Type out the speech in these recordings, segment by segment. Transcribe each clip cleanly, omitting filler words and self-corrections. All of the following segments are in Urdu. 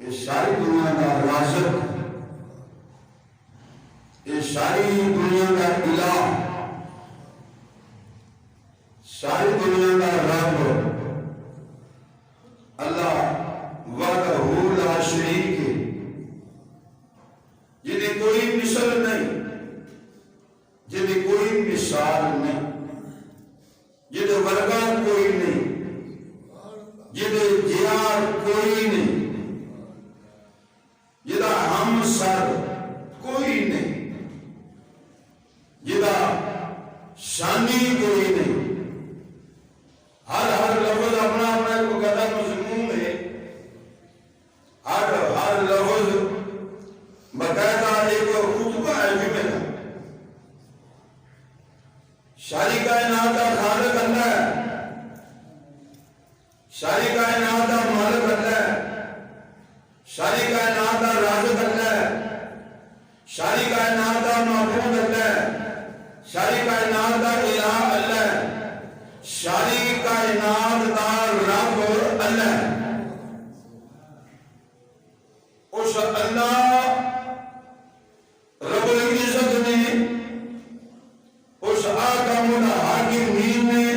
یہ ساری دنیا کا رازق، یہ ساری دنیا کا الہ، ساری دنیا کا رب اللہ وحدہ لا شریک ہے، جنہیں کوئی مثل نہیں، جنہیں کوئی مثال نہیں، جنہیں ورگا کوئی نہیں، جنہیں جیار کوئی نہیں، جنہیں ہم سر کوئی نہیں، جنہیں شانی کوئی نہیں۔ ہر لفظ اپنا اپنا ایک مقدس مضمون ہے، ہر لفظ باقاعدہ ایک خطبہ ہے جملہ۔ ساری کائنات کا خالق اللہ ہے، ساری کائنات کا مالک اللہ ہے، ساری کائنات کا رازق اللہ ہے، ساری کائنات کا معبود اللہ ہے، ساری کائنات کا الہ اللہ ہے، ساری کائنات کا رب اللہ ہے۔ اس اللہ رب العزت نے، اس حاکم الحاکمین نے،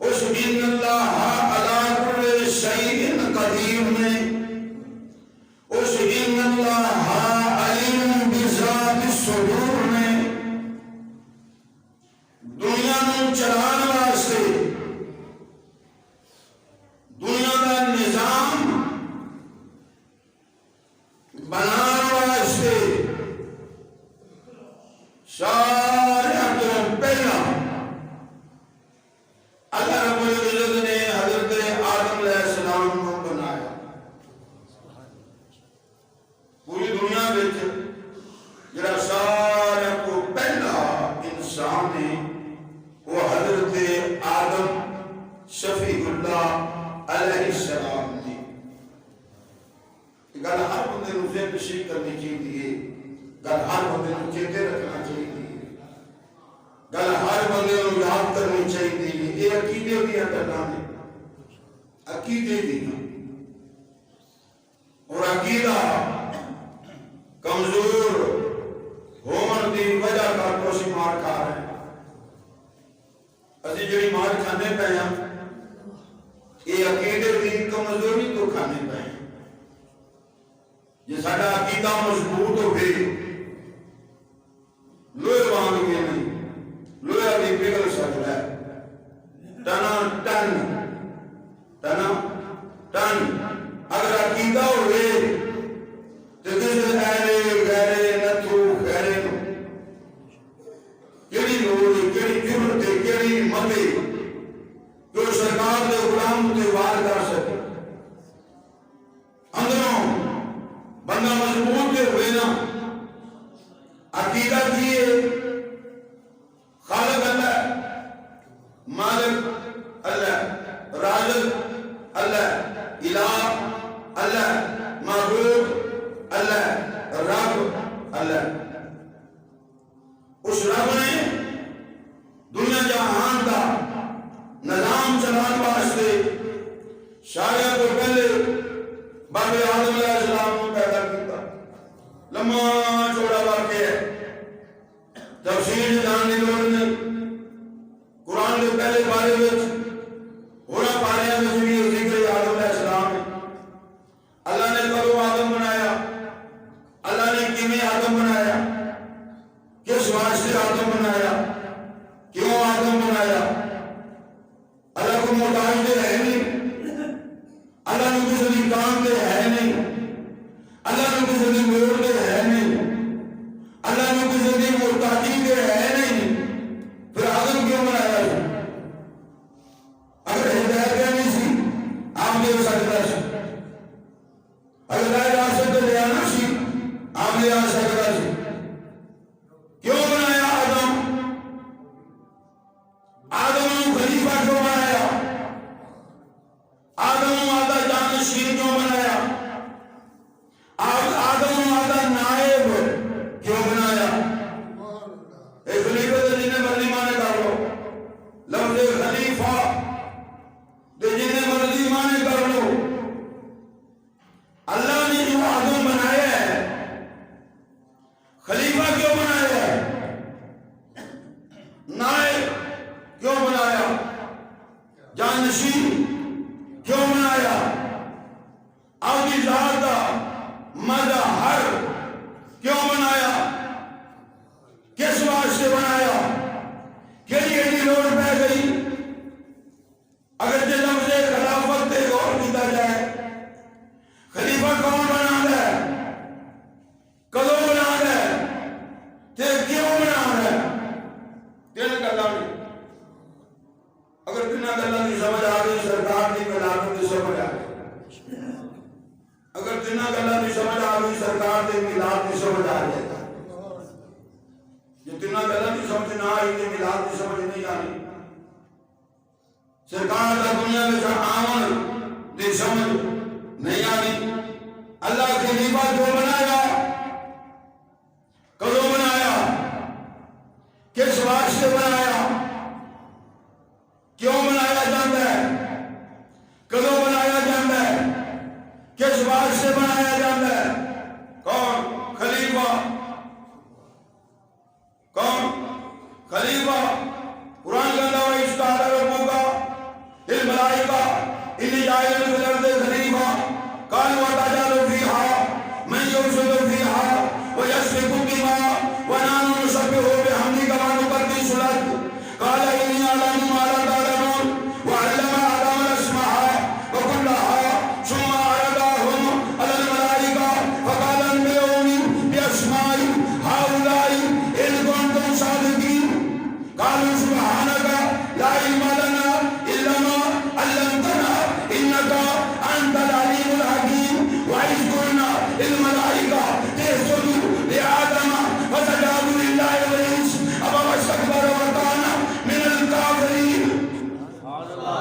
اس ان اللہ علی کل شیء قدیر نے، اس ان اللہ علیم بذات الصدور نے دنیا نو چلان واسطے، دنیا کا نظام بنان واسطے سارے تو پہلا اللہ رب العزت نے حضرت آدم علیہ السلام کو بنایا۔ پوری دنیا میں جڑا سارے کو پہلا انسان ہے وہ حضرت آدم شفیع اللہ علیہ السلام نے۔ گل ہر بندے نو ذہن نشین کرنی چاہیے، گل ہر بندے نو چیتے رکھنا چاہیے، گل ہر بندے نو یاد کرنی چاہیے۔ یہ عقیدے دیا گلاں نے، عقیدے دیا، اور عقیدہ کمزور ہون دی وجہ کر تو اسی مار کھا رہے ہیں۔ اسی جڑی مار کھانے پہ ہیں یہ عقیدے دی کمزوری تو کھانے پہ ہیں۔ یہ ساڈا عقیدہ مضبوط ہو گئی، لوہے وانگ گئے نہیں، لوہے بھی پگھل سکتا ہے، ٹنا ٹن اگر عقیدہ ہوئے تو کسی ایرے غیرے نتھو خیرے نو کیڑی لوڑ کیڑی ضرورت کیڑی ہمت جو سرکار دے غلام تے وار کر سکے۔ اندروں بندہ مضبوط جو ہوئے نا، عقیدہ کیے خالق اللہ، مالک اللہ، رازق اللہ، الہ اللہ، معبود اللہ، رب اللہ۔ اس رب نے دنیا جہان کا نظام چلان واسطے سارے کو پہلے باب آدم علیہ السلام کو پیدا کیا۔ لمبا چوڑا واقعہ ہے، تفسیر جاننے لوگ نے قرآن کے پہلے بارے میں ہونا پانے میں بھی ذکر آدم علیہ السلام ہے۔ اللہ نے کدو آدم بنایا، اللہ نے کیویں آدم بنایا، کس واسطے آدم بنایا، کیوں آدم بنایا۔ اللہ کو محتاج دے ہے نہیں، اللہ نے کسی بھی کام دے ہے نہیں، اللہ نے کسی بھی موڑ دے ہے نہیں، اللہ نے کسی بھی محتاجی دے ہے نہیں، پھر آدم کیوں بنایا؟ اگر ہدایت نہیں سی آپ دے سکتا سی، اگر راستہ لے آنا سی آپ لے آ سکتا سی۔ کیوں بنایا آدم؟ آدم کو خلیفہ کیوں بنایا؟ آدم کو آدھا جانشین کیوں بنایا؟ آدم کو آدھا نائب کیوں بنایا؟ ایک خلیفہ تو جنہیں مرضی مانے کر لو، لفظ خلیفہ تو جنہیں مرضی مانے کر لو، مظہر کیوں بنایا؟ کس واسطے بنایا؟ کیڑی لوڑ پہ گئی؟ اگر لفظ خلافت پہ غور کیا جائے، خلیفہ کون بنا ہے، کدو بنا ہے، تے کیوں بنا ہے؟ تین گلاں اگر تین گلاں کی سمجھ آ گئی، سرکار کی خلافت کی سمجھ آ گئی۔ اگر تین گلاں کی سمجھ آ گئی، سرکار کے میلاد کی سمجھ آ جائے گا۔ جو تین گلاں کی سمجھ نہ آئی تو میلاد کی سمجھ نہیں آئی۔ سرکار کا دنیا میں آمن دی سمجھ نہیں آئی۔ اللہ کے خلیفہ جو بنایا، کدو بنایا، کس واسطے بنایا، کیوں بنایا جاتا ہے، کدو بنایا جاتا ہے، کس واسطے بنایا جاتا ہے؟ کون؟ خلیفہ۔ کون؟ خلیفہ۔ قرآن کا دعویٰ اس کا ربوں کا الملائکہ انی جاعل فی الارض خلیفہ قالوا اتجعل فیہا من یفسد فیہا ویسفک الدماء ونحن نسبح بحمدک ونقدس لک قال انی اعلم ما لا تعلمون وعلم آدم الاسماء وكلها ثم عرضهم على الملائكة فقال انبئوني بأسماء هؤلاء إن كنتم صادقين قالوا سبحانك لا علم لنا إلا ما علمتنا إنك أنت العليم الحكيم وإذ قلنا للملائكة اسجدوا لآدم فسجدوا إلا إبليس أبى واستكبر وكان من الكافرين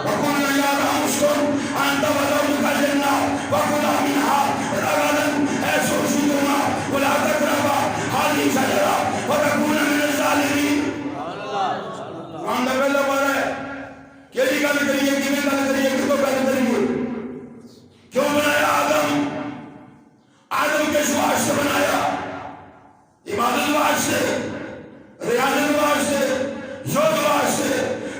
وقلنا يا آدم اسكن أنت وزوجك الجنة وكلا منها رغدا حيث شئتما ولا تقربا هذه الشجرة فتكونا من الظالمين۔ قرآن کا پہلا پارہ ہے، کیڑی گل کریے، کیویں گل کریے، کتوں گل کریے؟ کیوں بنایا آدم؟ آدم کس واسطے بنایا؟ عبادت واسطے، ریاضت واسطے، زہد واسطے،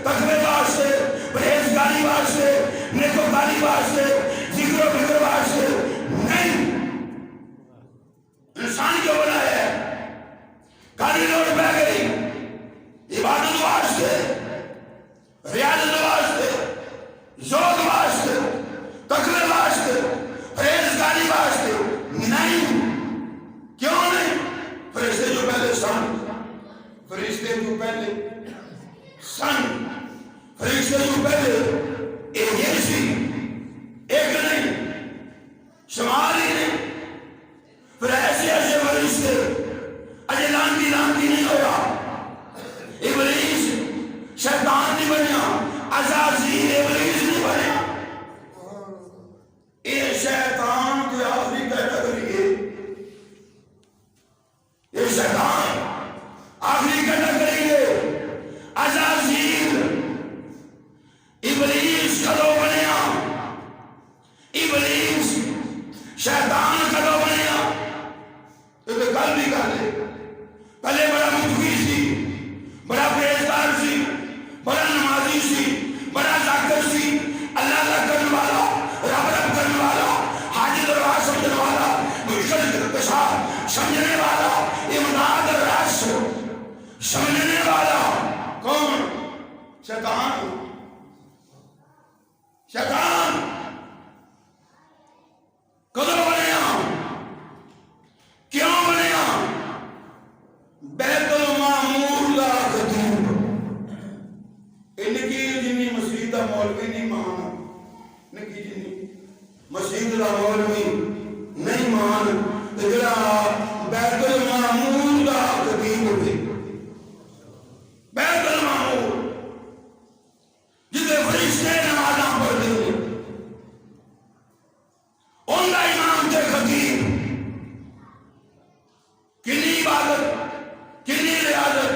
تقوی واسطے، پرہیزگاری واسطے، نیکوکاری واسطے، ذکر و فکر واسطے نہیں۔ انسان کیوں بنایا ہے؟ کاری لوڑ پہ گئی، عبادت واسطے، ریاضت واسطے، زہد واسطے، تقوی واسطے، پرہیزگاری واسطے نہیں۔ کیوں نہیں؟ فرشتے جو پہلے سن، فرشتے جو پہلے سن، فرشتے جو پہلے ایک سی، ایک نہیں، شماری نہیں، پھر ایسے ایسے فرشتے اجے لانتی نہیں ہویا۔ ابلیس شیطان نہیں بنیا، عزازیل ابلیس نہیں بنیا۔ یہ شیطان کی آخری کیٹیگری ہے، یہ شیطان آخری کیٹیگری ہے۔ عزازیل ابلیس کدو بنیا؟ ابلیس شیطان کدو بنیا؟ یہ تو کل بھی کر لے، پہلے بڑا متقی سی، بڑا پرہیزگار سی، بڑا نمازی سی، بڑا ذاکر سی، اللہ کا کرنے والا، رب کرنے والا، حاجت رواز سمجھنے والا، مشکل کشا سمجھنے والا، امداد رس سمجھنے والا۔ کون؟ شیطان۔ شیطان کدو بنیا؟ کیوں بنیا؟ بیت المعمور دا خطیب، نکی جنی مسجد دا مولوی نہیں مانا، نکی جنی مسجد دا مولوی نہیں مان، جڑا بیت المعمور دا خطیب ہوئے، بیت المعمور جدے فرشتے نمازاں پڑھتے ہیں، ان دا امام تے خطیب، کنی عبادت، کنی ریاضت،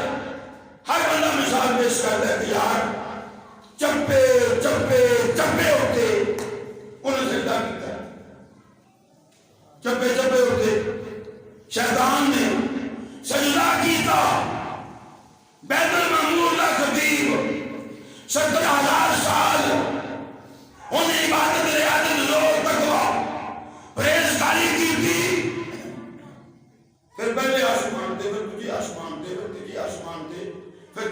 ہر بندہ مثال پیش کرتا ہے کہ یار چپے چپے چپے ہوتے انہیں سجدہ کیتا ہے، چپے چپے ہوتے۔ شیطان نے سجدہ کیتا، بیت المعمور کا خطیب 70,000 سال انہیں عبادت ریاضت زور تقوی پرہیزگاری کی تھی،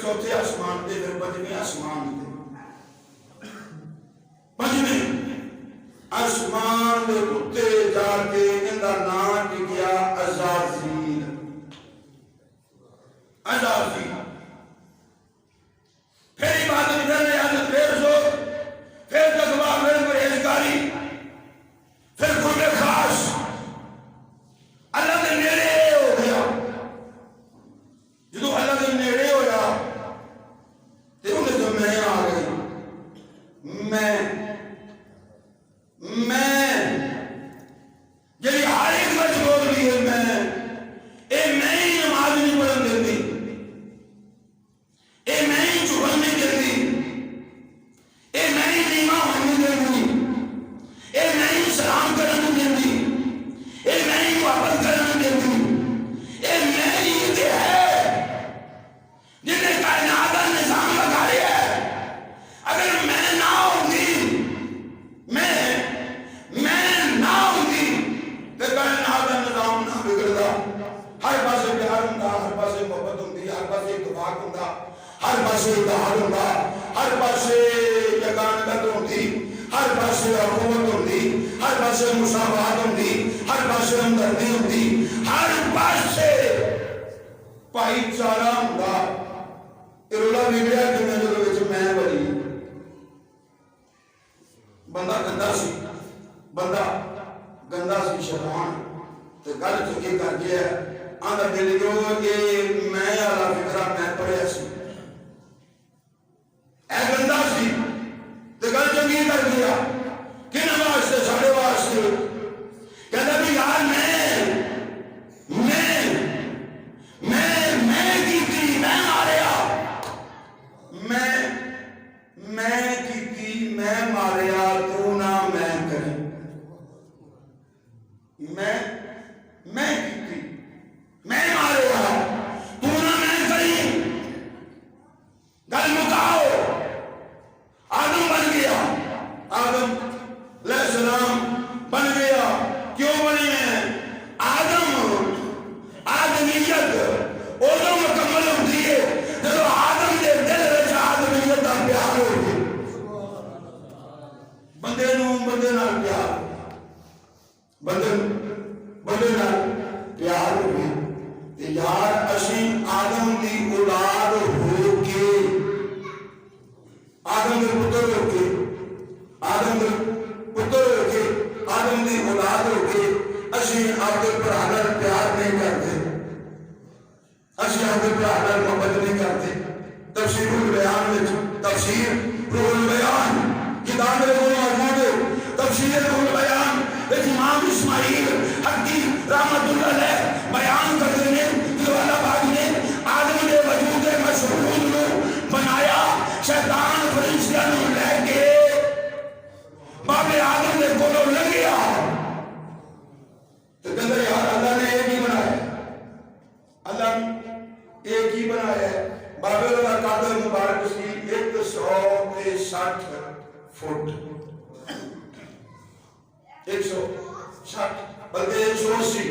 چوتھے آسمان تے پھر پنجویں آسمان تے پنجویں آسمان دے اتنے جا کے ان کا نام ٹکیا عزازیل عزازیل پھر عبادت کرنے حضرت پھر سو پھر تقویٰ پھر پرہیزگاری پھر قرب خاص اللہ کے نیڑے ہو گیا جدو اللہ کے نیڑے ہویا تو انہیں تو میں آ گئی میں جی ہر ایک مجبور بھی ہے میں ہی نماز نہیں پڑھن دیتی میں ہی چھپن نہیں دیتی میں ہی نیما ہونے دیتی میں ہی سلام کرنے دیتی میں ہی واپس کرنے دیتی میں ہی ہے جن نے کائنات کا نظام لگا لیا ہے اگر میں نہ ہوگی میں نہ ہوگی تو کائنات کا نظام نہ بگڑتا ہر پاسے پیار ہوتا ہر پاسے محبت ہوتی ہر پاسے اتفاق ہوتا ہر پاسے اتحاد ہوتا ہر پاسے یگانگت ہوتی ہر پاسے حکومت ہوتی ہر پاسے مساوات ہوتی ہر پاسے ہمدردی ہوتی ہر پاسے بھائی چارہ ہوتا رولا بگڑیا کہ میں بڑی بندہ گندا سی شیطان تو گل چکی کر گیا آدھا دل جو کہ میں والا فکرہ میں پڑھیا سی اے گندا سی تو گل چکی کر گیا کن واسطے ساڑھے واسطے کہتا بھی یار میں کیتی میں ماریا میں کیتی میں ماریا تو نہ میں کریں میں کیتی میں ماریا تو نہ میں کریں گل مکاؤ آدم بن گیا آدم علیہ السلام بن گیا کیوں بنی ہے آدمیت ادو مکمل ہوتی ہے جب آدم کے دل میں آدمیت کا پیار ہو بندے نال پیار بندے نال پیار ہو یار اسی آدم کی اولاد ہو کے آدم کے پتر ہو کے آدم کی اولاد ہو کے اسی آپ کے برادر پیار نہیں کرتے اسی آپ کے برادر محبت نہیں کرتے تفسیر البیان روح البیان کتاب میں موجود ہے تفسیر روح البیان امام اسماعیل حقی رحمت اللہ علیہ بیان کرتے ہیں کہ اللہ پاک نے آدم کے وجود مشہور کو بنایا شیطان فرشتیاں نوں لے کے باب آدم کے کولوں لگیا تو کہتے یار اللہ نے ایک ہی بنایا اللہ نے ایک ہی بنایا ہے بابل کا قدر مبارک سی 160 فٹ 160 بلکہ 180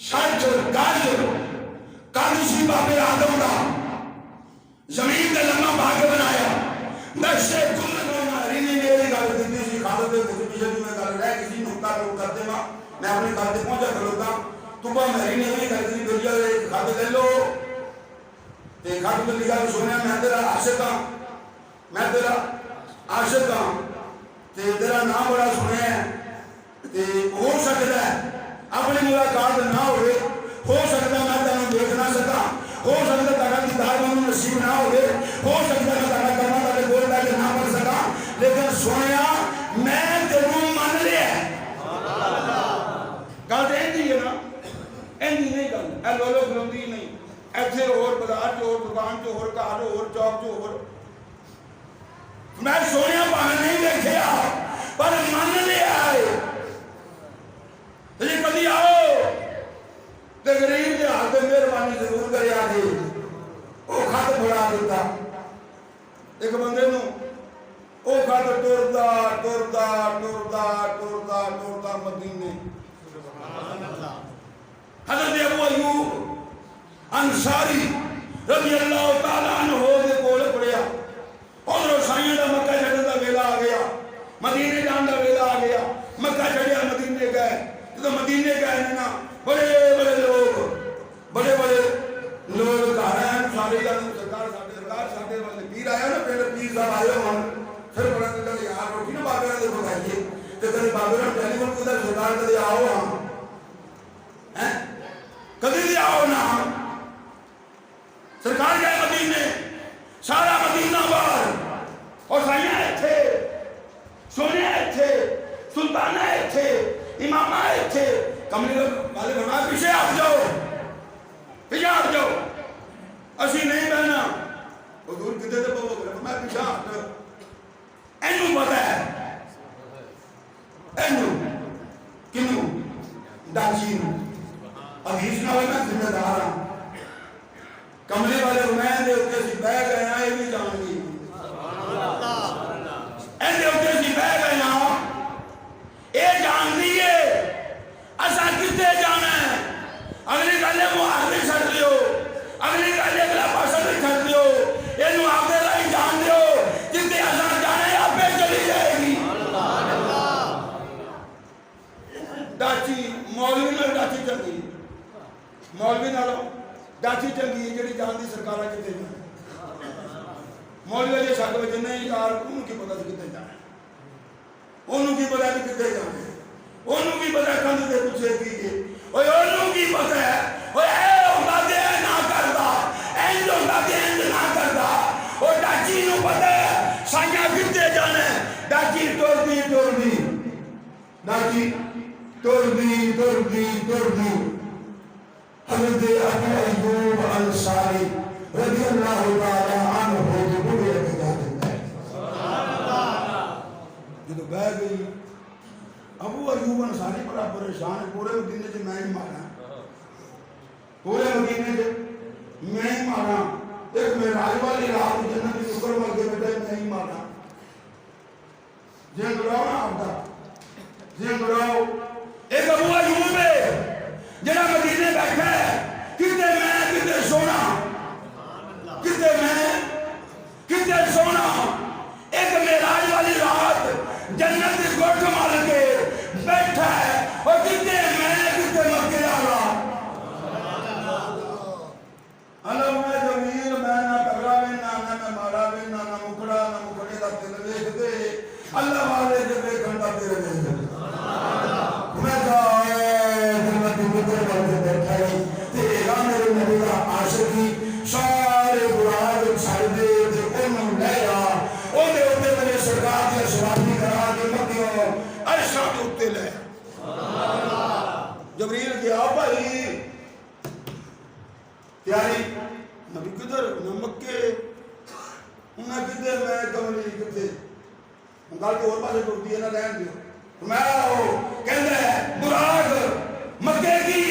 60 قد سی باب آدم کا زمین کا لمبا بھاگ بنایا نقشے کل ہری نے میری گل دیتی سی خالد کے ایگزیبیشن میں گل رہ کسی نقطہ نوٹ کر دے میں اپنے گھر تک پہنچا کھلوتا تو میری نے بھی گل کی بھیجا خط لے لو تے خط میں لکھا سونے میں تیرا عاشق ہاں تے تیرا نام بڑا سنے ہے تے ہو سکتا ہے اپنی ملاقات نہ ہوئے ہو سکتا میں تینوں دیکھ نہ سکا ہو سکتا تیرا دیدار میں نصیب نہ ہوئے ہو سکتا میں تیرا کرنا تیرے گول لے کے نہ پڑھ سکا لیکن سنیا میں تینوں مان لیا گل تو ایندی ہے نا ایندی نہیں گل اے لولو گلوندی نہیں ایتھے اور بازار چ اور دکان چ اور گھر اور چوک چ اور میں سونے پانے نہیں دیکھیا پر من لیا ہے جی کبھی آؤ تو غریب کے ہاتھ میں مہربانی ضرور کرے آگے وہ خط بڑھا دیتا ایک بندے نو وہ خط ٹرتا مدینے حضرت ابو ایوب انصاری رضی اللہ تعالیٰ عنہ دے کول پڑیا ادھر سائیں دا مکہ چھڑن دا ویلا آ گیا مدینے جان دا ویلا آ گیا مکہ چھڑیا مدینے گئے تو مدینے گئے نا بڑے بڑے لوگ گھر ہیں سارے سرکار ساڈے والے پیر آیا نا پہلے پیر صاحب آئے ہون پھر بڑا کہ یار روٹی نا بابے دے بتائیے تے کبھی بابے نے ٹیلی فون کیتا سرکار کدی آؤ ہاں کدی بھی آؤ نا سرکار گئے مدینے سارا مدینہ باہر اور سائیاں ایتھے سونے ایتھے سلطانہ ایتھے امامہ ایتھے کملی والے فرمایا پیچھے ہٹ جاؤ پیچھے ہٹ جاؤ اسی نہیں بہنا حضور کدھر تے بابا فرمایا پیچھے ہٹ اینو پتہ ہے اینو کنو ڈاچی نو حدیث نہ ہوئے میں ذمہ دار ہوں کملی والے رومین دے اتے سی بہ گئے ہیں یہ بھی جان گی این دے اتے سی بہ گئے ہیں یہ جان دیئے اسا کتے جانا ہے اگلی گلے محاضر چھڑ دیو اگلی گلے اگلا پاسر چھڑ دیو یہ نو آگے رائی جان دیو جتے اسا جانے یا پہ چلی جائے گی ڈاچی مولوی نہ ڈاچی چنگی مولوی نہ لو ڈاچی چنگی جڑی جان دی سرکارہ کتے جانے مولوی جے شاک وجہ نہیں یار انہوں کی پتہ سے کتے جانے انہوں کی پتہ سے کتے جانے انہوں کی پتہ کھانے دے پوچھے کیجئے انہوں کی پتہ ہے اے ہوگا دے نہ کردا اینج ہوگا دے اینج نہ کردا اور ڈاچی نو پتہ ہے سائیاں کتے جانے ڈاچی توڑ دی ڈاچی توڑ دی حضرت ابو ایوب انصاری رضی اللہ تعالی عنہ جو بڑے اجازت ہے جدو بہ گئی ابو ایوب انصاری بڑا پریشان ہے پورے مدینے سے میں ہی مارا پورے مدینے سے میں ہی مارا ایک معراج والی رات جنت کی شکر مل کے بیٹھے میں ہی مارا جن گراؤ نا آپ کا جن گراؤ ایک ابو ایوب ہے جنہ مدینے بیٹھا ہے کتے میں کتے سونا کتے میں کتے سونا ایک معراج والی رات جنت کی گوٹھ مال کے بیٹھا ہے اور کتے میں کتے مکے آگا اللہ میں جمیل میں نہ ٹکرا بینا نہ مارا بینا نہ مکڑا نہ مکڑے دا تیرے دیکھ دے اللہ والے جب ایک گھنٹہ تیرے دیکھ دے میں کہا عاشقی سارے براد چھڑ دے تے انہوں لے آ اوندے اوتے میرے سرکار دی سوالی کرا کے مدیوں عرشاں دے اوتے لے جبریل گیا بھائی تیاری نبی کدھر نہ مکے انہاں کدھر میں کملی کدھر گل تو اور پاسے ٹرتی ہے نہ رہن دیو میں کہندا ہے براد مکے کی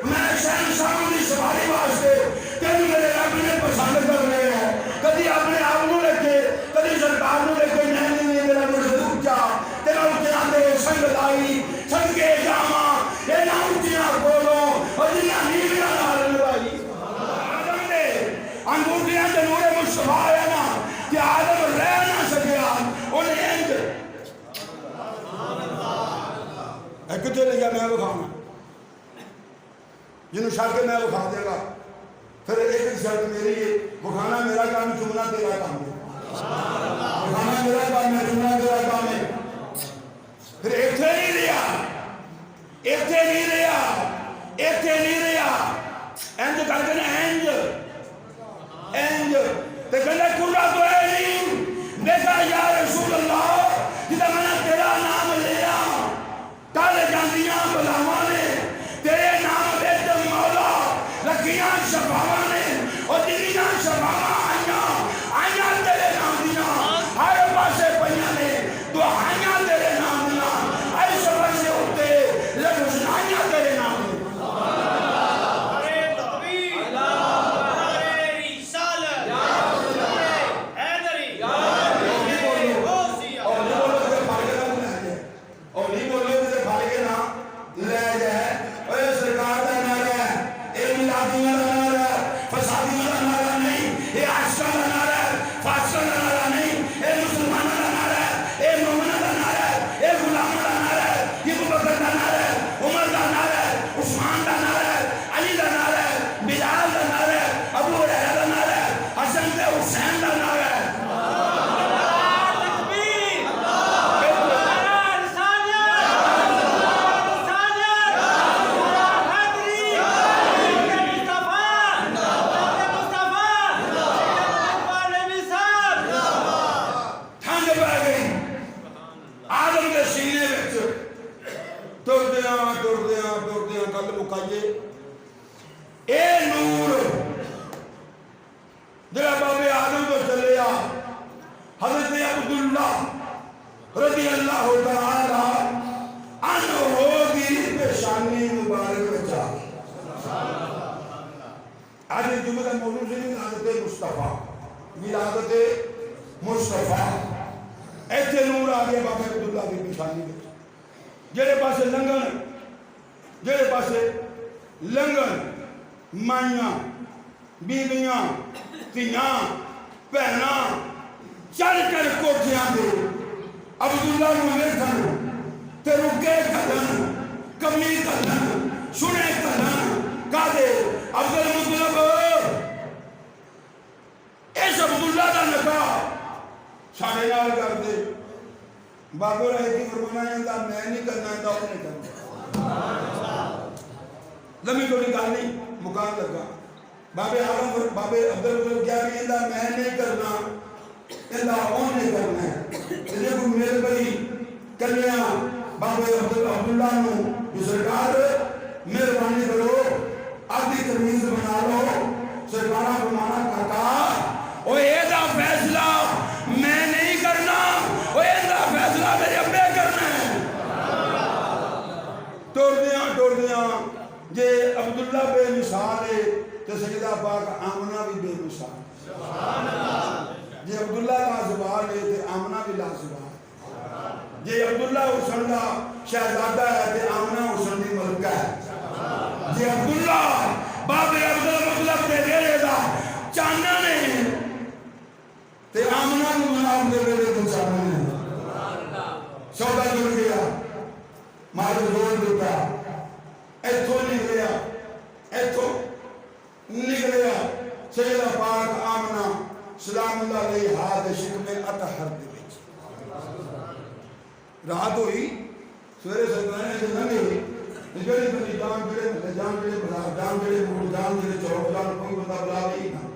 میں شہنشاہ دی سواری واسطے کبھی میرے رب نے پسند کر رہے ہیں کبھی اپنے آپ کو رکھے کبھی سرکار کو رکھے نہیں میرا مرشد اونچا تیرا اونچا دے سنگ لائی سنگ کے جاما یہ نہ اونچیاں بولو اور جنہ نیویاں نال لوائی آدم نے انگوٹھیاں تے نور مصطفیٰ ہے نا کہ آدم رہ نہ سکیا انہیں انج ایک کتے لیا میں بکھانا جنہوں شاک میں بکھا دے گا پھر ایک شرط میری ہے بکھانا میرا کام چمنا تیرا کام ہے بکھانا میرا کام ہے چمنا تیرا کام ہے پھر ایتھے نہیں لیا ایتھے نہیں لیا ایتھے نہیں لیا اینج کر کے اینج اینج تے کہنے کھلا تو ہے نہیں دیکھا یا رسول اللہ جدہ میں نے تیرا نام لیا کالے جاندیاں بلاواں نے تیرے نام بیت مولا لکھیاں شفاواں نے اور دلیاں شفاواں آئیاں تیرے نام دیاں ہر پاسے پہیاں نے تو گل مکائیے اے نور جڑا بابے آدم تو چلیا حضرت عبداللہ رضی اللہ تعالی عنہ دی پیشانی مبارک بچا آج جمعہ کا موضوع سے ولادت مصطفیٰ ولادت مصطفیٰ ایتھے نور آ گیا بابے عبداللہ دی پیشانی بچا جڑے پاسے لنگن مائیاں بیویاں تیاں پہنا چڑھ کر کوٹھیاں دے عبداللہ نو ویکھن تے رکے کھلن کمی کھلن سنے کھلن کہتے عبد المطلب اس عبداللہ دا نکاح ساڑھے نال کر دے بابو رہے کی فرمانا ہے میں نہیں کرنا ہے تو نہیں کرنا لمحی کوئی گل نہیں مکان لگا بابے عالم بابے عبد المطلب کیا کہ میں نہیں کرنا وہ نہیں کرنا ہے جب میرے بھائی کلیاں بابے عبداللہ نو جو سرکار مہربانی کرو آدھی تمیز بنا لو سرکارہ فرمانا کاکا وہ ایسا فیصلہ میں نہیں کرنا وہ ایسا فیصلہ میرے ابے کرنا ہے توڑ دیاں جے عبداللہ بے مثال ہے تو سیدہ پاک آمنہ بھی بے مثال جے عبداللہ لازوال ہے تو آمنہ بھی لازوال جے عبداللہ حسن دا شہزادہ ہے تو آمنہ حسن دی ملکہ ہے جے عبداللہ باب عبدالمطلب دے دیرے دا چاندہ نے تے آمنہ بھی منام دے میرے کو چاندہ نے سودا جڑ گیا مارے زور دیتا ایتھو نکلیا سیدہ پاک آمنہ سلام اللہ علیہ ہاتھ شکم اطہر دے بیچ رات ہوئی سویرے سکرانے سے نگے جڑے بنی جان جڑے ملے جان جڑے بلا جان جڑے موڑ جان جڑے چوک جان کوئی بندہ بلاوے ہی نا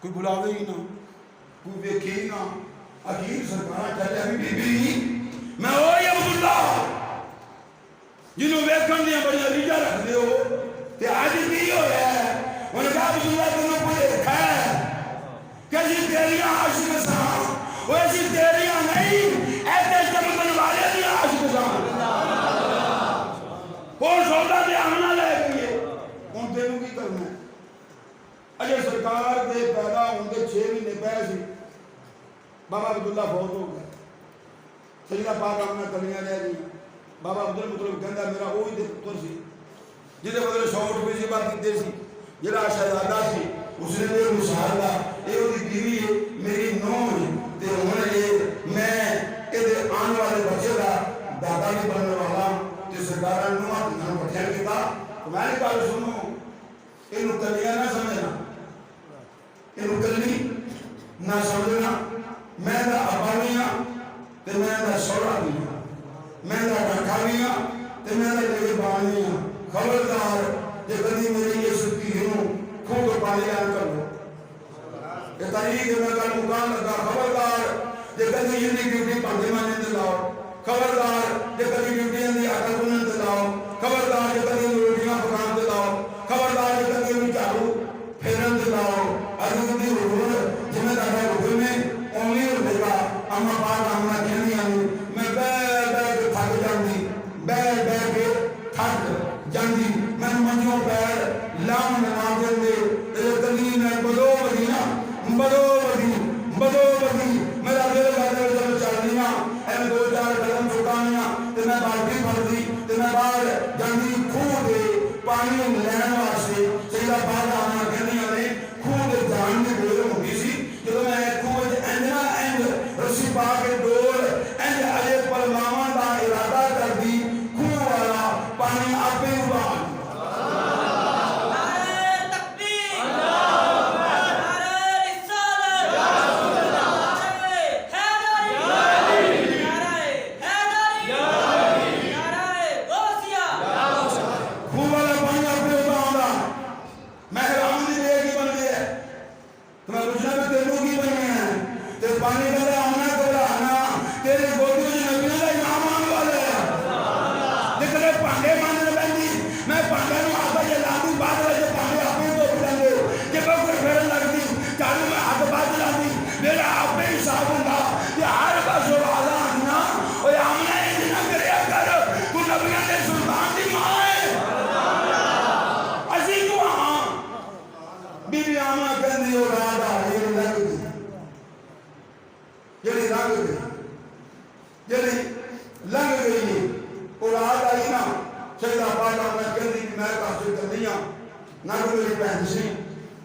کوئی بلاوے ہی نا کوئی بیکھی ہی نا اخیر سرکارہ چلے بی بی میں ہوئی عبداللہ جنہوں ویکھن دیا بڑی علیجہ رکھ دے ہو تے آج بھی ہو رہا ہے انہوں نے کہا عبداللہ تنہوں کو دیکھا ہے کیسی تیریاں عاشق سان وہ ایسی تیریاں نہیں ایسے چمکن والے دیا عاشق سان کون سودا دے آمنہ لے گئی ہے ان تینوں کی کرنا ہے اجھے سرکار دے پیدا ہوں گے 6 مہینے پہلے سی بابا عبداللہ بہت ہو گیا سیدہ پاک آمنہ کلیاں لے گئی بابا عبدالمطلب کہندا میرا وہی دے پتر سی جدے بدلے 100 روپے سی بات کیتے سی جڑا شہزادہ سی اس نے میرے مشاہدہ اے اودی بیوی ہے میری نوح ہے تے ہن اے میں اے دے آن والے بچے دا دادا بھی بننے والا تے سرکار نوح نے بٹھیا کیتا تو میں نے کہا سنو اینو کلیاں نہ سمجھنا اینو کلی نہ سمجھنا میں دا ابا بھی ہاں تے میں دا سوڑا بھی ہاں میں دا ڈاکھا بھی ہاں تے میں دا لگے بانی ہاں خبردار جے کدی میری یہ سکتی ہوں خون کو پانی آن کر لو یہ تاریخ میں کل مکان لگا خبردار جے کدی یہ ڈیوٹی پاندے مانے دے لاؤ خبردار جے کدی ڈیوٹی اندی آٹا گنن دے لاؤ خبردار جے کدی روٹیاں پکان دے لاؤ خبردار جے کدی انہی چارو پھیرن دے لاؤ ارگو دی روڑ جمیں دادا روڑ میں اونی روڑے گا اما پاک آمنا کہنی آنی میں کے تھاک جاندی کے تھاک جاندی میں منجوں پیر لام نام دے تیرے تلی میں بدو بدی میرا دل کا دل جب چاہنیاں اے 2-4 قدم چکانیاں جڑی لنگ گئی اولاد آئی نا سیدہ پاکہ میں کہتی کہ میں کافر کرنی ہاں نہ کوئی میری بہن سی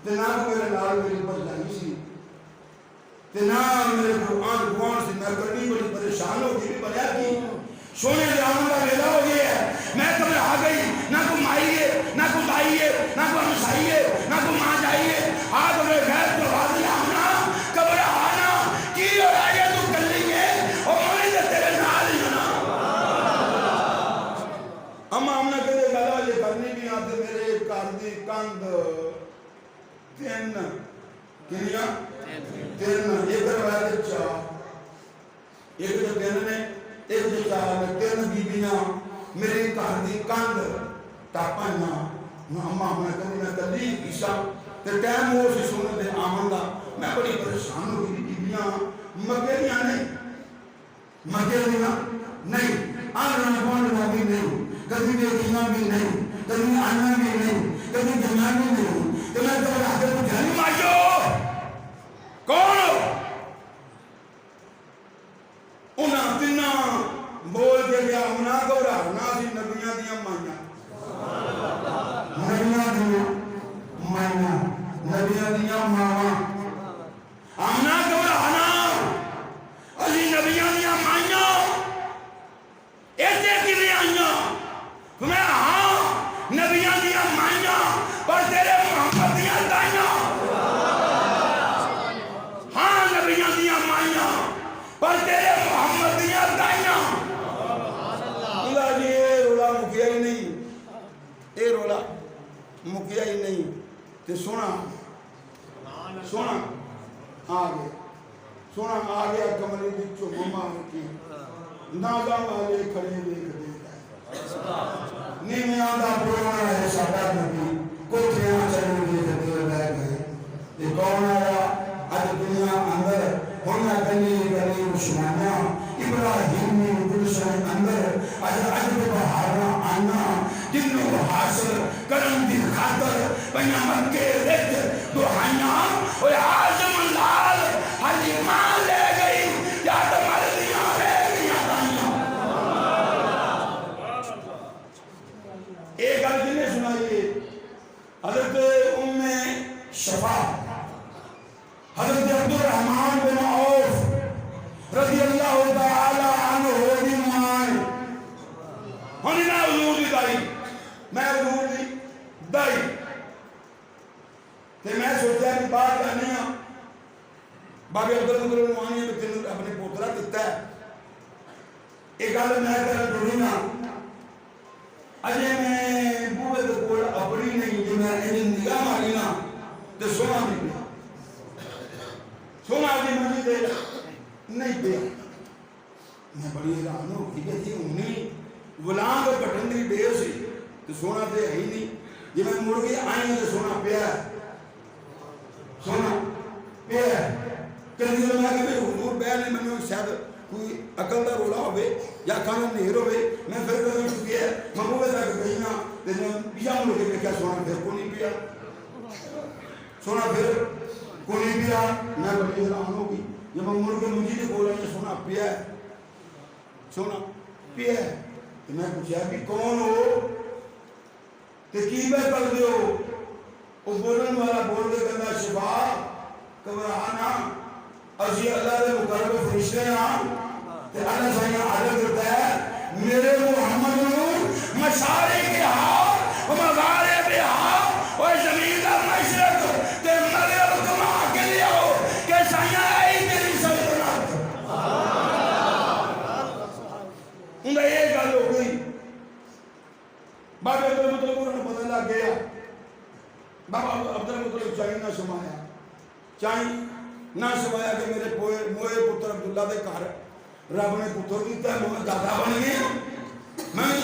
تے نہ کوئی میرے نال میری بھرجائی سی تے نہ میرے قرآن قرآن سے میں کرنی بڑی پریشان ہو گئی بنیا کی سونے دے آمن کا ویلا ہو گیا ہے میں گھبرا گئی نہ کوئی مائی ہے نہ کوئی بھائی ہے نہ کوئی ہمسائی ہے نہ کوئی ماں جائی ہے ہاتھ میں غیر تو حاضر آنا گھبرا آنا کی ہو رہا ہے تو کلی ہے اور مانے دے تیرے نال ہی ہونا اما ہم نے کہتے گلا یہ کرنی بھی آتے میرے گھر دی کند تین کنیا تین ایک روایت چار ایک جو تین نے ایک جو چار میں تین بیبیاں میرے گھر دی کند ٹاپاں اما ہم نے کہتے میں تبلیغ کیسا تے ٹائم ہو سی سنت دے آمن دا میں بڑی پریشان ہو گئی بیبیاں مگیلیاں نہیں مگیلیاں نہیں آن رہا بھی نہیں کبھی بیٹیاں بھی نہیں کبھی آنا بھی نہیں کبھی جنا بھی نہیں تو میں تو آگے کو جانی مائیو کون ہو انہاں تنہ بول کے گیا انہاں کو رہنا سی نبیاں دیا مائیاں نبیاں دیا مائیاں نبیاں دیا ماواں آمنا کو رہنا علی نبیاں دیا مائیاں ایسے کی بھی آئیاں میں ہاں نبیاں دیا مائیاں پر تیرے محمد دیا دائیاں ہاں نبیاں دیا مائیاں پر تیرے محمد دیا دائیاں اللہ جی اے رولا مکیا ہی نہیں اے رولا مکیا ہی نہیں تے سونا سونا آگے سونا آگے کملی بچو مما کی نادا والے کھڑے دیکھ دیتا ہے نیمے آدھا پرانا ہے ساڑھا نبی کتھیاں چلے دیکھتے رہ گئے یہ کون آیا آج دنیا اندر ہونا گلی گلی عثمانیہ ابراہیمی گلشن اندر آج عجب بہارنا آنا جنوں حاصل کرم دی خاطر بنا مکے رت دعائیاں اور آزم لال حالی ماں لے گئی یا تمہارے دیا ہے ایک گل جنہیں سنائیے حضرت ام شفا حضرت عبدالرحمن بن عوف رضی اللہ تعالی عنہ دی مائیں ہونی میں حضور دی دائی میں حضور دی دائی کہ میں سوچا کہ بات کرنی ہاں بابی عبدالرحمن نے تینوں اپنے پوترا دیتا ہے ایک گل میں کر جڑی نا اجے میں بوئے تو کوئی اپنی نہیں جو میں انہیں نگاہ ماری نا تو سونا نہیں پیا سونا دی مجھے دے نہیں پیا میں بڑی حیران ہو کہ جی انہیں غلام کو بٹن دی دے سی تو سونا دے ہی نہیں یہ میں مڑ کے آئیں تو سونا پیا ہے سونا پیا ہے کہنے جو میں کہ حضور بیان نے میں نے شاید کوئی عقل دا رولا ہوئے یا کھانا نہیں ہوئے میں پھر کہوں چکی ہے محبوبہ تک گئی نا لیکن پیا مڑ کے کیا سونا پھر کو نہیں پیا سونا پھر کو نہیں پیا میں بڑی حیران ہوگی جب میں مڑ کے مجھے نے بولا یہ سونا پیا ہے سونا پیا ہے تو میں پوچھا کہ کون ہو کہ کی بے کر دے ہو وہ بولن والا بول کے کہنا شفا کبرانا ازی اللہ دے مقرب فرشتے ہیں کہ اللہ سائیہ عادت کرتا ہے میرے محمد نور مشارق ہاں و مغارب ہاں و زمین کا مشرق تے مغرب کما کے لئے ہو کہ سائیہ آئی تیری سلطنت انہیں ایک گل ہو گئی بابا عبدالمطلب انہوں نے پتہ لگ گیا بابا عبدالمطلب چاہیے نہ سمایا چاہیے نہ سمایا کہ میرے موئے پتر عبداللہ دے کار رب نے پتر دیتا ہے میں دادا بن گیا میں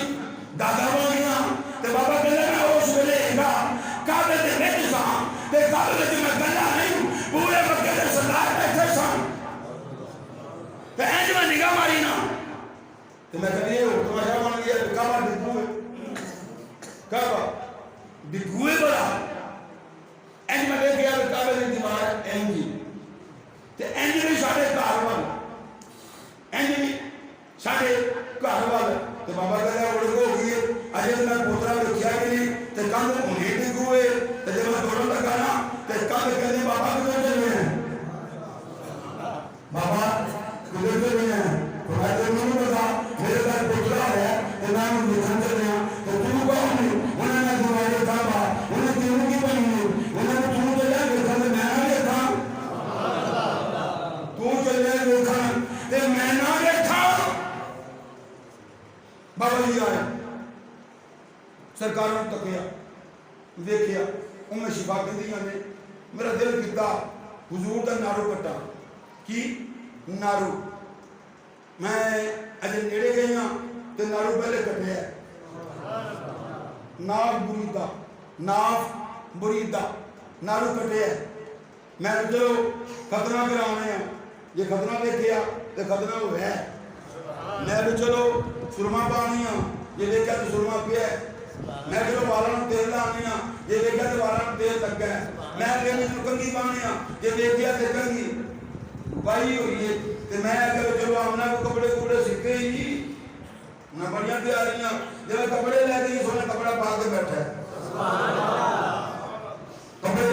دادا بن گیا تے بابا کہنے میں اس ویلے گا کعبے دے بیٹھ سا تے کعبے دے میں گلا نہیں پورے مکے دے سردار بیٹھے سا تے اینج میں نگاہ ماری نا تے میں کہنے یہ تمہارا بن گیا تے کعبہ ڈگوئے کعبہ ڈگوئے بڑا اینج میں دیکھ گیا کعبے دے دیوار اینجی تے اینج بھی ساڑھے کارون اینج بھی ساڑھے گھر وال تے بابا کہا اڑ ہو گئی ہے اجے میں پوترا رکھیا کہ نہیں تے کندھ انہیں ڈگو ہے تے جب میں دوڑن لگا نا تے کندھ کہنے بابا کدھر چلے ہیں بابا کدھر چلے ہیں میں تو نہیں پتا میرے گھر پوترا ہے تے میں انہوں دیکھن چلے ہیں تو تم کون نہیں انہوں نے دوائے تھا با انہیں تیروں کی بنی نہیں انہوں نے تم چلے ہیں دیکھا تے میں نہ دیکھا تو چلے ہیں دیکھا تے میں نہ دیکھا بابا جی آئے سرکاروں نے تکیا دیکھیا انہیں شفا کے دیا نے میرا دل کتا حضور دا نارو کٹا کی نارو میں اجے نیڑے گئی ہاں تے نارو پہلے کٹے ہے ناف بریدہ نارو کٹے ہے میں چلو ختنہ کرانے ہیں یہ ختنہ دیکھیا تے ختنہ ہو ہے میں بھی چلو سرما پانی ہاں یہ دیکھا تو سرما پیا ہے میں چلو والا تیل لانی ہاں یہ دیکھا تو والا تیل لگ گیا ہے میں کہنے کنگھی پانی ہاں یہ دیکھا تو کنگھی بائی ہوئی ہے کہ میں اگر چلو آمنا کو کپڑے کپڑے سکھے ہی میں بڑیاں تیاریاں جب کپڑے لے گئی سونے کپڑا پا کے بیٹھا ہے کپڑے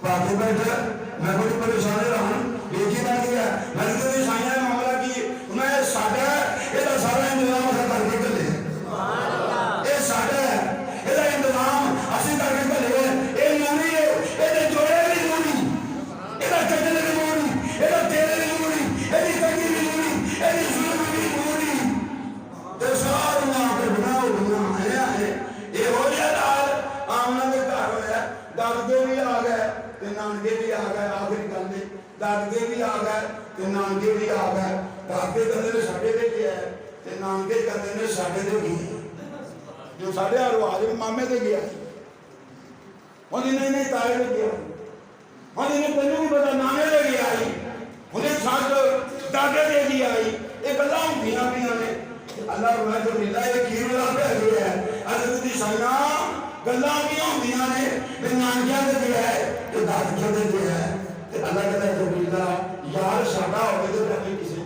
پا کے بیٹھا میں بڑی پریشانی رہا ہوں ایک ہی بات کیا میں نے کہا سائیاں معاملہ کی میں ساڑھا یہ سارا انتظام اصل کر کے چلے یہ ساڑھا ہے یہ انتظام اصل کر کے چلے یہ نوری ہے یہ جوڑے بھی نوری یہ کچلے بھی نوری یہ تیرے بھی نوری یہ کنگھی بھی نوری یہ ظلم بھی نوری تو سارا نہ کر بنا ہے یہ ہو جائے دار آمنا کے گھر ہویا دادگے بھی آ گئے تے نانگے بھی آ گئے آخری گل دے دادگے بھی آ گئے تے نانگے بھی آ گئے دادگے کہتے نے ساڑھے دے گیا ہے تے نانگے کہتے نے ساڑھے دے گیا جو ساڑھے آرو آج مامے دے گیا انہیں نہیں تارے دے گیا انہیں تنو بھی پتا نانے دے گیا انہیں ساتھ دادے دے گیا ایک اللہ ہوں پینا پینا نے اللہ رحمت اللہ یہ کھیر اللہ پہ گیا ہے حضرت دی سائنہ گلہ کیا ہوں دینا نے کہ نانکیا دے گیا ہے کہ دادکیا دے گیا ہے کہ اللہ کہتا ہے جب اللہ یار شاہدہ ہوئے تو جانے کسے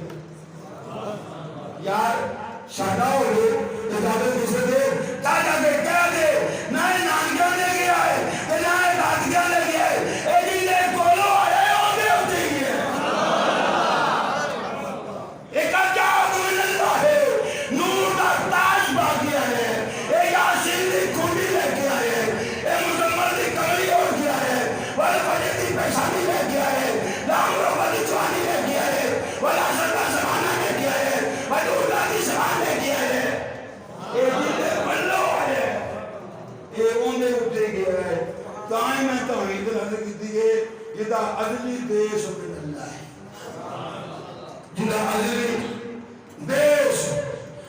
یار شاہدہ ہوئے تو جانے کسے دے جانے دے کیا دے نہ نانکیا دے گیا ہے کہ نہ دادکیا دے گیا ہے اے جی لے کولو آئے ہوتے ہوتے ہی ہے ایک عجاب من اللہ ہے نور کا تاج باقی ہے اے یاسین دی کھنڈی لے کے آئے اے مسلمان دی کمری اور کیا ہے والفجر دی پیشانی لے کے آئے لامروں والی جوانی لے کے آئے والعصر کا زمانہ لے کے آئے والدولہ کی زمان لے کے آئے اے جلے بلو آئے اے اوندے اٹھے گیا ہے تائیں میں توحید لحظ کی دیئے جدا عدلی دیش من اللہ ہے جدا عدلی دیش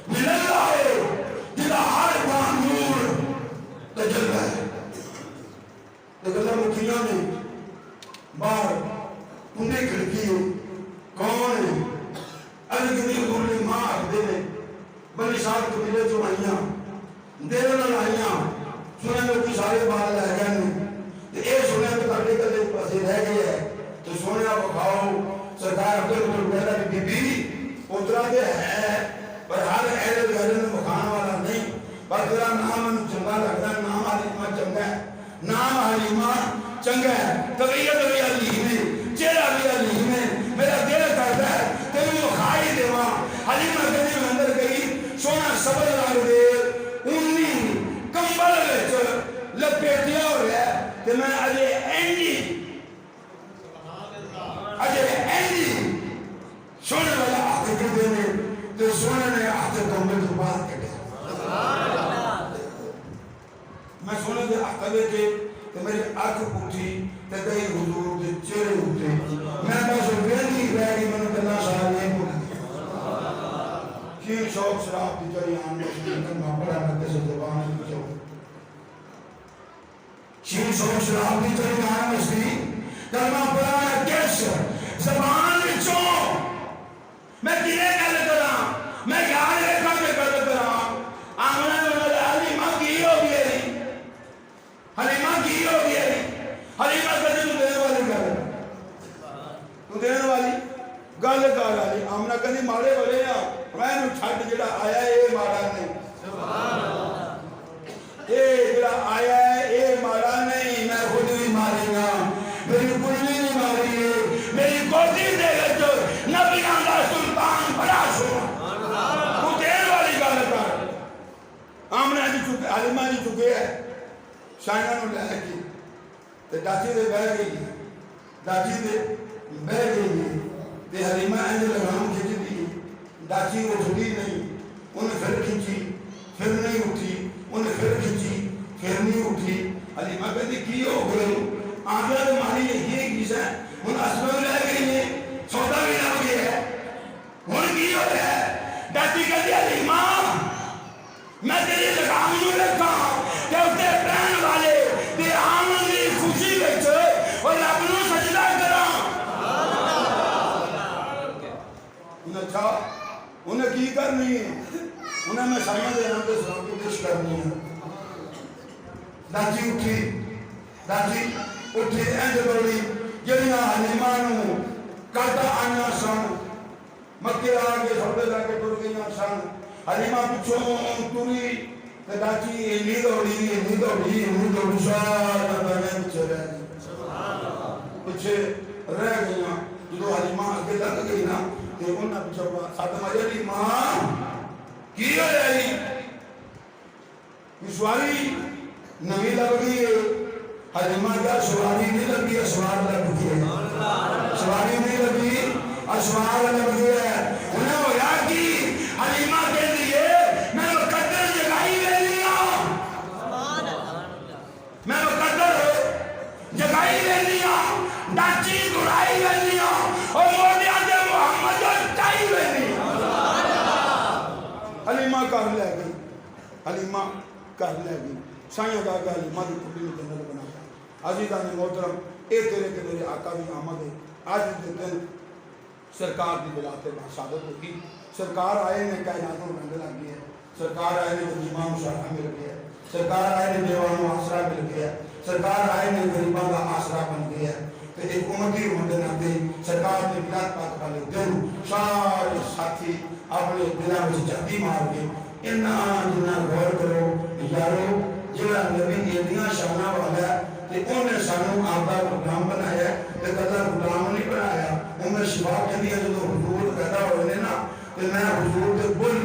من اللہ ہے جدا ہر بان نور تجلہ ہے لیکن اللہ مکھیاں نے باہر انہیں کھڑکی ہو کون ہے علی حضور نے ماں آکھتے ہیں بنی صاحب قبیلے جو آئیاں دیرن آئیاں سنے میں کوئی سارے بار لے گئے نہیں اے سنے میں تاکے کدے پاسے رہ گئے ہے تو سنے آپ کھاؤ سرکار عبدالکل بیدہ بی بی پترہ دے ہے پر ہر اہل غیرن مکھانا والا نہیں پر تیرا نام ان چنگا لگتا ہے نام حلیمہ چنگا ہے نام حلیمہ چنگا ہے طبیعت بھی علیم ہے چہرہ بھی علیم ہے میرا دل کرتا ہے تیری وہ کھائی دے وہاں حلیمہ کہنے میں اندر گئی سونا صبر لگ دے انہی کمبل ویچ لپیٹیا ہو رہا ہے کہ میں اجے اینڈی سونے والا آتے کے دینے تو سونے نے آتے کمبل تو بات کر دیا میں سونے دے آقبے کے کہ میری آنکھ پوٹھی کہ کئی حضور کے چہرے ہوتے میں بس ویلی رہ گئی میں نے اللہ صاحب نہیں بولا شیر شوق شراب کی جریان میں بڑا مدد سے زبان کی شیر شوق شراب کی جریان میں کلمہ پڑھانا کیس زبان وچوں میں کینے گل کراں میں یاد رکھا کے گل کراں آمنا میں حلیمہ کی ہو گئی حلیمہ کی ہو گئی حلیمہ کدے تو دینے والی گل تو دینے والی گل کر والی آمنا کدی مارے والے میں چھڈ چھڈ جڑا آیا ہے یہ ماڑا نہیں یہ جڑا آیا ہے یہ ماڑا نہیں میں خود بھی ماری گا میری کلی نہیں ماری ہے میری کوٹھی دے وچ نبیاں دا سلطان بڑا سونا تو دیر والی گل کر آمنہ جی چکے حلیمہ جی چکے ہے شائنہ نو لے گئی تے ڈاچی دے بہ گئی ڈاچی دے بہ گئی تے حلیمہ انج لگام کھچ دی ڈاچی اٹھتی نہیں انہیں پھر کھچی پھر نہیں اٹھی انہیں پھر کھچی پھر نہیں اٹھی حلیمہ کہتی کی ہو گئے آگے تمہاری یہ کیس ہے ان اسباب لے گئی ہے سودا بھی نہ گیا ہے ان کی ہو ہے ڈاچی کہتی حلیمہ میں تیری لگام نو رکھا کہ اسے پرین والے تے آمن دی خوشی وچ اور رب نو سجدہ کرا انہیں اچھا انہیں کی کرنی ہے انہیں میں شاید دے ہم دے سلام کو پیش کرنی ہے داچی اٹھی اینج بڑی جنہاں حلیمہ نو کرتا آنا سن مکے آگے سوڑے جا کے ٹر گئیاں سن حلیمہ پچھوں توری تے داچی نیند اوڑی سارا بنے پچھے رہ گئیاں جدو حلیمہ آگے لگ گئی نا تے انہاں پچھو ساتھ مجھے ماں کی ہو رہی سواری نمی لگ گئی ہے حلیمہ کیا سواری نہیں لگی ہے سوار لگ گئی ہے سواری نہیں لگی اسوار لگ گئی ہے انہیں ہویا کی حلیمہ کے لیے میں مقدر جگائی لے لیا میں مقدر جگائی لے لیا ڈاچی دڑائی لے لیا اور موڈیا دے محمد چائی لے لیا حلیمہ کر لے گئی حلیمہ کر لے گئی سائیں کا حلیمہ دی کبھی میں جنرل بنا عزیزان محترم اے تیرے کے میرے آقا بھی آمد ہے آج کے دن سرکار دی بلاتے بحثادت ہوگی سرکار آئے نے کائناتوں رنگ لگ گیا ہے سرکار آئے نے امام مشاہدہ مل گیا ہے سرکار آئے نے دیوانوں آسرا مل گیا ہے سرکار آئے نے غریبان کا آسرا بن گیا ہے کہ ایک امتی امت ناتے سرکار نے بلاد پاک والے دن سارے ساتھی اپنے دلوں میں جاتی مار کے انہاں جنہاں غور کرو یارو جڑا نبی ایدیاں شانہ والا ہے کہ انہیں سانوں آبا غلام بنایا ہے کہ قدر غلام نہیں بنایا انہیں شفا کے دیا جو حضور پیدا ہوئے نا کہ میں حضور کے بل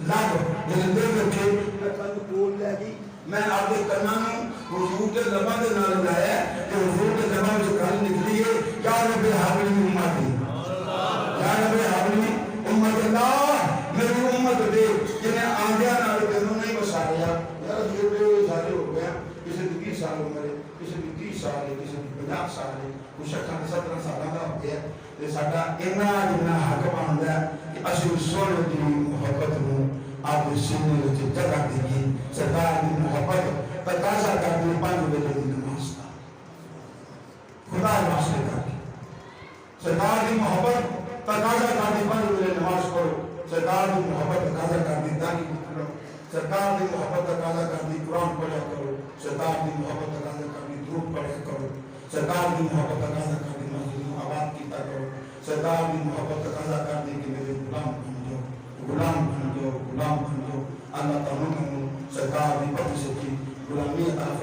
لب جلدے رکھے میں کل بول لے گی میں آپ کے کنانوں حضور کے لبا دے نال لایا ہے کہ حضور کے لبا جو کل نکلی ہے یا رب حابلی امتی یا رب حابلی امت اللہ میری امت دے جنہیں آنگیا نال دنوں نہیں بسایا یار یہ سارے ہو گیا کسی دی 20 سال عمر ہے کسی دی 30 سال ہے کسی دی 50 سال ہے کچھ 17 سالہ کا ہو گیا تے ساڈا اتنا حق بندا ہے کہ اسی سونے دی محبت نو آپ سینے وچ جگہ دے سرکار دی محبت تقاضا کرਦੀ 5 وجے دی نماز کا خدا واسطے کر کے سرکار دی محبت تقاضا کرਦੀ 5 وجے نماز پڑھو سرکار دی محبت تقاضا کرਦੀ دانی پڑھو سرکار دی محبت تقاضا کرਦੀ قرآن پڑھا کرو سرکار دی محبت تقاضا کرਦੀ درود پڑھا کرو سرکار دی محبت تقاضا کرਦੀ مسجد آباد کیتا کرو سرکار دی محبت تقاضا کرਦੀ کہ میرے غلام بن جاؤ غلام بن جاؤ غلام بن جاؤ اللہ تعالیٰ نے سرکار دی پتہ سے کی غلامی عطا